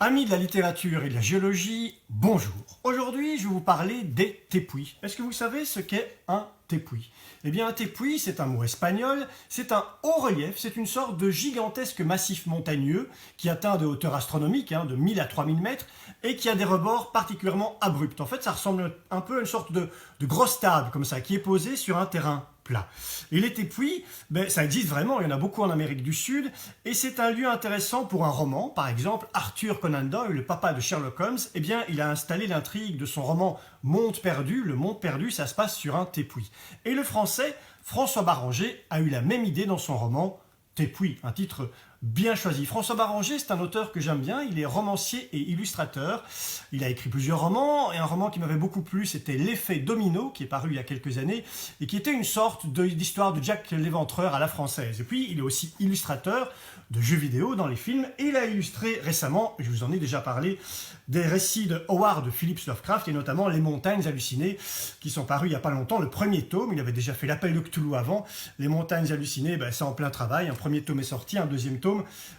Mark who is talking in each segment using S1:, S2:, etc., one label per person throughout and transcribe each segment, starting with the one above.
S1: Amis de la littérature et de la géologie, bonjour. Aujourd'hui, je vais vous parler des tépuis. Est-ce que vous savez ce qu'est un tépuis? Eh bien, un tépuis, c'est un mot espagnol, c'est un haut relief, c'est une sorte de gigantesque massif montagneux qui atteint des hauteurs astronomiques, de 1000 à 3000 mètres, et qui a des rebords particulièrement abrupts. En fait, ça ressemble un peu à une sorte de grosse table, comme ça, qui est posée sur un terrain plat. Et les tépuis, ça existe vraiment, il y en a beaucoup en Amérique du Sud, et c'est un lieu intéressant pour un roman. Par exemple, Arthur Conan Doyle, le papa de Sherlock Holmes, eh bien, il a installé l'intrigue de son roman Monde perdu. Le monde perdu, ça se passe sur un tépuis. Et le français, François Barranger, a eu la même idée dans son roman Tépuis, un titre bien choisi. François Barranger, c'est un auteur que j'aime bien, il est romancier et illustrateur. Il a écrit plusieurs romans, et un roman qui m'avait beaucoup plu, c'était L'effet domino, qui est paru il y a quelques années, et qui était une sorte d'histoire de Jack l'Éventreur à la française. Et puis, il est aussi illustrateur de jeux vidéo dans les films, et il a illustré récemment, je vous en ai déjà parlé, des récits de Howard Phillips Lovecraft, et notamment Les Montagnes Hallucinées, qui sont parus il n'y a pas longtemps, le premier tome. Il avait déjà fait L'Appel de Cthulhu avant. Les Montagnes Hallucinées, c'est en plein travail, un premier tome est sorti, un deuxième tome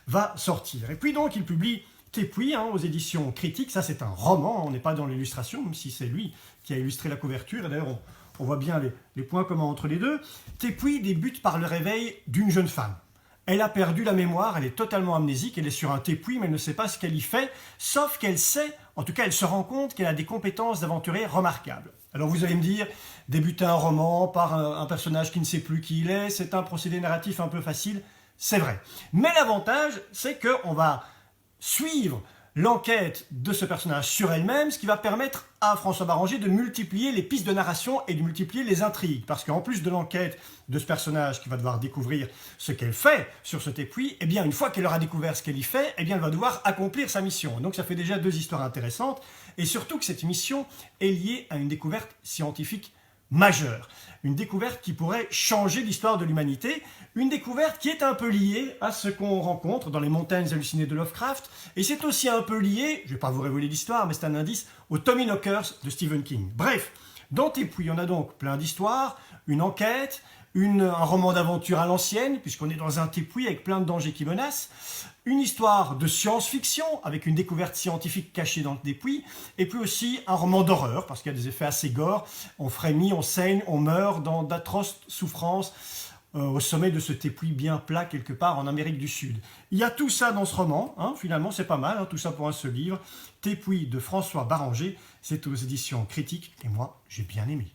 S1: va sortir. Et puis donc, il publie Tépuis aux éditions Critiques. Ça, c'est un roman, on n'est pas dans l'illustration, même si c'est lui qui a illustré la couverture, et d'ailleurs, on voit bien les points communs entre les deux. Tépuis débute par le réveil d'une jeune femme. Elle a perdu la mémoire, elle est totalement amnésique, elle est sur un tépuis, mais elle ne sait pas ce qu'elle y fait, sauf qu'elle sait, en tout cas elle se rend compte qu'elle a des compétences d'aventurier remarquables. Alors vous allez me dire, débuter un roman par un personnage qui ne sait plus qui il est, c'est un procédé narratif un peu facile, c'est vrai. Mais l'avantage, c'est qu'on va suivre l'enquête de ce personnage sur elle-même, ce qui va permettre à François Barranger de multiplier les pistes de narration et de multiplier les intrigues. Parce qu'en plus de l'enquête de ce personnage qui va devoir découvrir ce qu'elle fait sur ce tépuis, eh bien, une fois qu'elle aura découvert ce qu'elle y fait, eh bien, elle va devoir accomplir sa mission. Donc ça fait déjà deux histoires intéressantes, et surtout que cette mission est liée à une découverte scientifique majeure. Une découverte qui pourrait changer l'histoire de l'humanité, une découverte qui est un peu liée à ce qu'on rencontre dans les Montagnes Hallucinées de Lovecraft, et c'est aussi un peu lié, je ne vais pas vous révéler l'histoire, mais c'est un indice, au Tommyknockers de Stephen King. Bref, dans Tépuis, on a donc plein d'histoires, une enquête, un roman d'aventure à l'ancienne, puisqu'on est dans un tépuis avec plein de dangers qui menacent, une histoire de science-fiction avec une découverte scientifique cachée dans le tépuis, et puis aussi un roman d'horreur, parce qu'il y a des effets assez gore, on frémit, on saigne, on meurt dans d'atroces souffrances au sommet de ce tépuis bien plat quelque part en Amérique du Sud. Il y a tout ça dans ce roman, finalement c'est pas mal, tout ça pour un seul livre. Tépuis de François Barranger, c'est aux éditions Critiques, et moi j'ai bien aimé.